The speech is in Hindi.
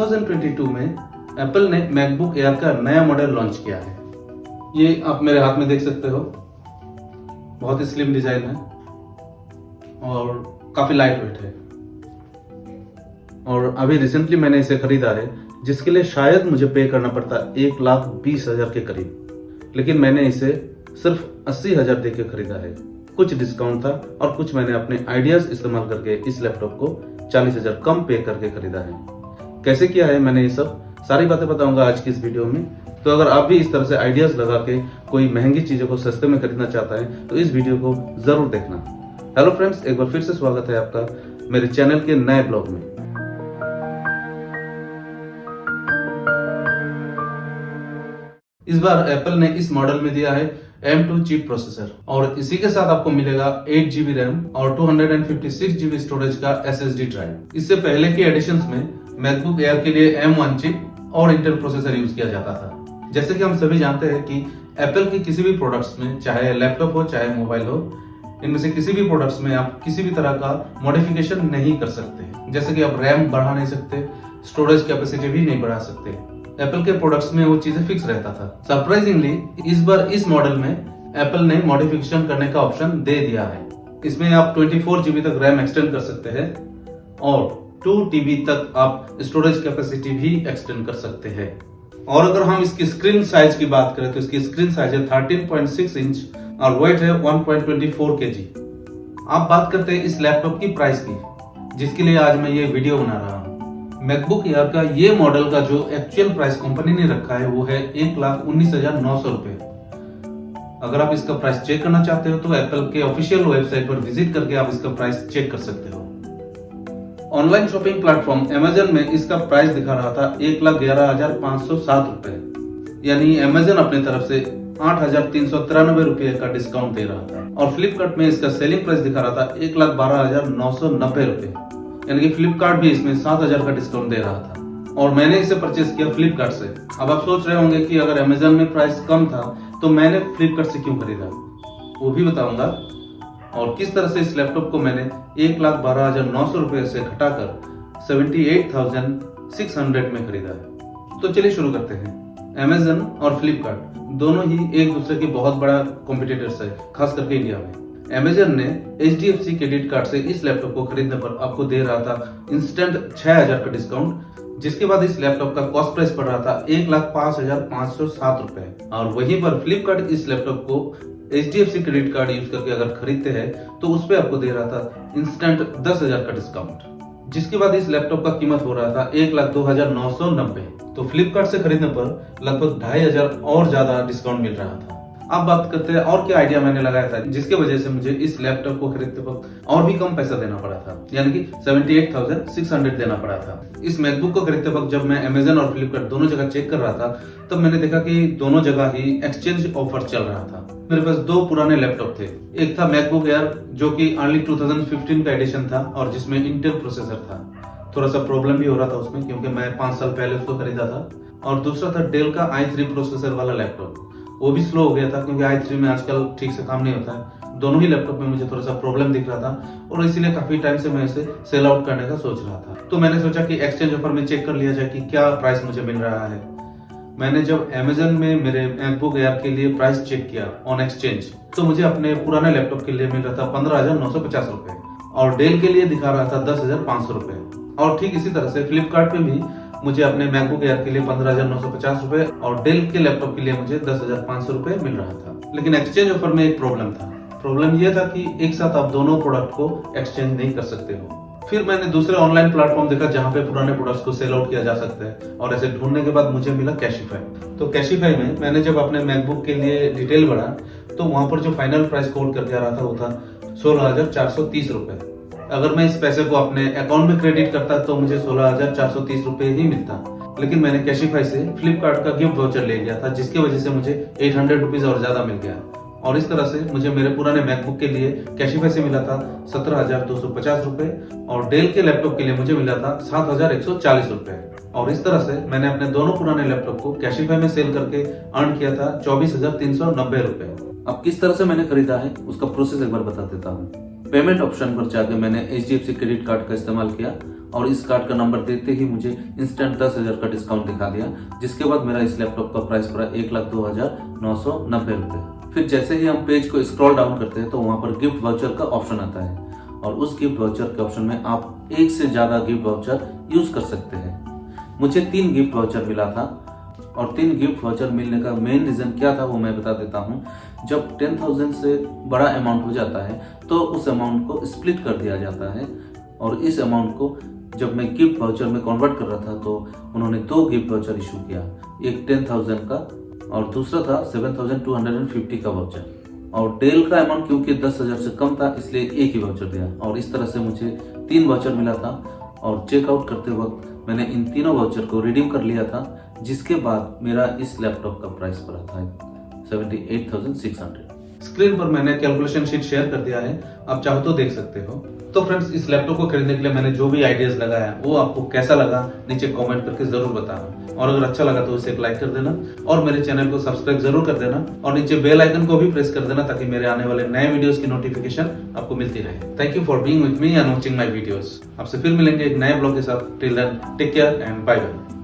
2022 में एप्पल ने मैकबुक एयर का नया मॉडल लॉन्च किया है। ये आप मेरे हाथ में देख सकते हो, बहुत ही स्लिम डिजाइन है और काफी लाइट वेट है। और अभी रिसेंटली मैंने इसे खरीदा है, जिसके लिए शायद मुझे पे करना पड़ता 1,20,000 के करीब, लेकिन मैंने इसे सिर्फ 80,000 दे के खरीदा है। कुछ डिस्काउंट था और कुछ मैंने अपने आइडियाज इस्तेमाल करके इस लैपटॉप को 40,000 कम पे करके खरीदा है। कैसे किया है मैंने, ये सब सारी बातें बताऊंगा आज की इस वीडियो में। तो अगर आप भी इस तरह से आइडियाज लगा के कोई महंगी चीजों को सस्ते में खरीदना चाहता है तो इस वीडियो को जरूर देखना। हेलो फ्रेंड्स, एक बार फिर से स्वागत है आपका मेरे चैनल के नए ब्लॉग में। इस बार एप्पल ने इस मॉडल में दिया है M2 चिप प्रोसेसर और इसी के साथ आपको मिलेगा 8GB रैम और 256GB स्टोरेज का SSD ड्राइव। इससे पहले के एडिशंस में मैकबुक एयर के लिए M1 चिप और इंटेल प्रोसेसर यूज किया जाता था। जैसे कि हम सभी जानते हैं कि एप्पल के किसी भी प्रोडक्ट्स में, चाहे लैपटॉप हो चाहे मोबाइल हो, इनमें से किसी भी प्रोडक्ट्स में आप किसी भी तरह का मॉडिफिकेशन नहीं कर सकते। जैसे कि आप रैम बढ़ा नहीं सकते, स्टोरेज कैपेसिटी भी नहीं बढ़ा सकते। एप्पल के प्रोडक्ट्स में वो चीजें फिक्स रहता था। सरप्राइजिंगली इस बार इस मॉडल में एप्पल ने मॉडिफिकेशन करने का ऑप्शन दे दिया है। इसमें आप 24GB तक रैम एक्सटेंड कर सकते हैं और 2TB तक आप स्टोरेज कैपेसिटी भी एक्सटेंड कर सकते हैं। और अगर हम इसकी स्क्रीन साइज की बात करें तो इसकी स्क्रीन साइज है 13.6 इंच और वेट है 1.24 kg। आप बात करते हैं इस लैपटॉप की प्राइस की, जिसके लिए आज मैं ये वीडियो बना रहा हूँ। मैकबुक एयर का ये मॉडल का जो एक्चुअल प्राइस कंपनी ने रखा है वो है 1,19,900 रुपए। अगर आप इसका प्राइस चेक करना चाहते हो तो एप्पल के ऑफिशियल वेबसाइट पर विजिट करके आप इसका प्राइस चेक कर सकते हो। ऑनलाइन शॉपिंग प्लेटफॉर्म अमेजन में इसका प्राइस दिखा रहा था 1,11,507 रुपए, यानी अमेजन अपनी तरफ से 8,393 रुपए का डिस्काउंट दे रहा था। और फ्लिपकार्ट में इसका सेलिंग प्राइस दिखा रहा था 1,12,990 रुपए, यानी कि फ्लिपकार्ट भी इसमें 7,000 का डिस्काउंट दे रहा था। और मैंने इसे परचेज किया फ्लिपकार्ट से। अब आप सोच रहे होंगे कि अगर अमेजन में प्राइस कम था तो मैंने फ्लिपकार्ट से क्यों खरीदा, वो भी बताऊंगा। और किस तरह से इस लैपटॉप को मैंने 1,12,900 रुपए से घटाकर 78,600 में खरीदा है। तो चलिए शुरू करते हैं। अमेजन और फ्लिपकार्ट दोनों ही एक दूसरे के बहुत बड़ा कॉम्पिटिटर्स है, खास करके इंडिया में। अमेजन ने HDFC क्रेडिट कार्ड से इस लैपटॉप को खरीदने पर आपको दे रहा था इंस्टेंट 6,000 का डिस्काउंट, जिसके बाद इस लैपटॉप का कॉस्ट प्राइस पड़ रहा था 1,05,507 रुपए। और वहीं पर फ्लिपकार्ट इस लैपटॉप को HDFC क्रेडिट कार्ड यूज करके अगर खरीदते हैं तो उस पर आपको दे रहा था इंस्टेंट 10,000 का डिस्काउंट, जिसके बाद इस लैपटॉप का कीमत हो रहा था 1,02,990। तो फ्लिपकार्ट से खरीदने पर लगभग 2,500 और ज्यादा डिस्काउंट मिल रहा था। अब बात करते हैं और क्या आइडिया मैंने लगाया था जिसके वजह से मुझे इस लैपटॉप को खरीदते वक्त और भी कम पैसा देना पड़ा था, यानी कि 78,600 देना पड़ा था। इस मैकबुक को खरीदते वक्त जब मैं अमेजन और फ्लिपकार्ट दोनों जगह चेक कर रहा था तब मैंने देखा कि दोनों जगह ही एक्सचेंज ऑफर चल रहा था। मेरे पास दो पुराने लैपटॉप थे। एक था मैकबुक एयर जो कि अर्ली 2015 का एडिशन था और जिसमें इंटेल प्रोसेसर था। थोड़ा सा प्रॉब्लम भी हो रहा था उसमें क्योंकि मैं 5 साल पहले उसको खरीदा था। और दूसरा था डेल का i3 प्रोसेसर वाला लैपटॉप। वो भी स्लो हो गया था क्योंकि i3 में आजकल ठीक से काम नहीं होता है। दोनों ही लैपटॉप में मुझे थोड़ा सा प्रॉब्लम दिख रहा था और इसीलिए काफी टाइम से मैं इसे सेल आउट करने का सोच रहा था। तो मैंने सोचा कि एक्सचेंज ऑफर में चेक कर लिया जाए कि क्या प्राइस मुझे मिल रहा है। मैंने जब अमेजन में मेरे मैकबुक एयर के लिए प्राइस चेक किया ऑन एक्सचेंज तो मुझे अपने पुराने लैपटॉप के लिए मिल रहा था 15,950 रुपए और डेल के लिए दिखा रहा था 10,500 रुपए। और ठीक इसी तरह से फ्लिपकार्ट पे भी मुझे अपने मैकबुक एयर के लिए 15,950 रुपए और डेल के लैपटॉप के लिए मुझे 10,500 रुपए मिल रहा था। लेकिन एक्सचेंज ऑफर में एक प्रॉब्लम था। प्रॉब्लम यह था कि एक साथ आप दोनों प्रोडक्ट को एक्सचेंज नहीं कर सकते हो। फिर मैंने दूसरे ऑनलाइन प्लेटफॉर्म देखा जहां पे पुराने प्रोडक्ट्स को सेल आउट किया जा सकता है और ऐसे ढूंढने के बाद मुझे मिला कैशिफाई। तो कैशिफाई में मैंने जब अपने मैकबुक के लिए डिटेल बढ़ा तो वहां पर जो फाइनल प्राइस कोट करके आ रहा था वो था 16,430 रुपए। अगर मैं इस पैसे को अपने अकाउंट में क्रेडिट करता तो मुझे 16,430 रुपए ही मिलता। लेकिन मैंने कैशिफाई से फ्लिपकार्ट का गिफ्ट वाउचर ले लिया था, जिसकी वजह से मुझे 800 रुपीज और ज्यादा मिल गया। और इस तरह से मुझे मेरे पुराने मैकबुक के लिए कैशिफाई से मिला था 17,250 रुपए और डेल के लैपटॉप के लिए मुझे मिला था 7,140 रुपए। और इस तरह से मैंने अपने दोनों पुराने लैपटॉप को कैशिफाई में सेल करके अर्न किया था 24,390 रुपए। अब किस तरह से मैंने खरीदा है उसका प्रोसेस एक बार बता देता हूँ। पेमेंट ऑप्शन पर जाकर मैंने HDFC क्रेडिट कार्ड का इस्तेमाल किया और इस कार्ड का नंबर देते ही मुझे इंस्टेंट 10,000 का डिस्काउंट दिखा दिया, जिसके बाद मेरा इस लैपटॉप का प्राइस पड़ा 1,02,990 रुपए। फिर जैसे ही हम पेज को स्क्रॉल डाउन करते हैं तो वहां पर गिफ्ट वाउचर का ऑप्शन आता है और उस गिफ्ट वाउचर के ऑप्शन में आप एक से ज्यादा गिफ्ट वाउचर यूज कर सकते हैं। मुझे 3 गिफ्ट वाउचर मिला था और 3 गिफ्ट वाउचर मिलने का मेन रीजन क्या था वो मैं बता देता हूँ। जब 10,000 से बड़ा अमाउंट हो जाता है तो उस अमाउंट को स्प्लिट कर दिया जाता है और इस अमाउंट को जब मैं गिफ्ट वाउचर में कन्वर्ट कर रहा था तो उन्होंने 2 गिफ्ट वाउचर इशू किया, एक 10,000 का और दूसरा था 7,250 का वाउचर। और डेल का अमाउंट क्योंकि 10,000 से कम था इसलिए एक ही वाउचर दिया और इस तरह से मुझे 3 वाउचर मिला था और चेकआउट करते वक्त मैंने इन तीनों वाउचर को रिडीम कर लिया था, जिसके बाद मेरा इस लैपटॉप का प्राइस पड़ा था 78,600। स्क्रीन पर मैंने कैलकुलेशन शीट शेयर कर दिया है, आप चाहो तो देख सकते हो। तो फ्रेंड्स, इस लैपटॉप को खरीदने के लिए मैंने जो भी आइडियाज लगाया वो आपको कैसा लगा नीचे कमेंट करके जरूर बताना और अगर अच्छा लगा तो इसे एक लाइक कर देना और मेरे चैनल को सब्सक्राइब जरूर कर देना और नीचे बेल आइकन को भी प्रेस कर देना ताकि मेरे आने वाले नए वीडियोस की नोटिफिकेशन आपको मिलती रहे। Thank you for being with me and watching my videos. आपसे फिर मिलेंगे एक नए ब्लॉग के साथ। Till then take care and bye bye.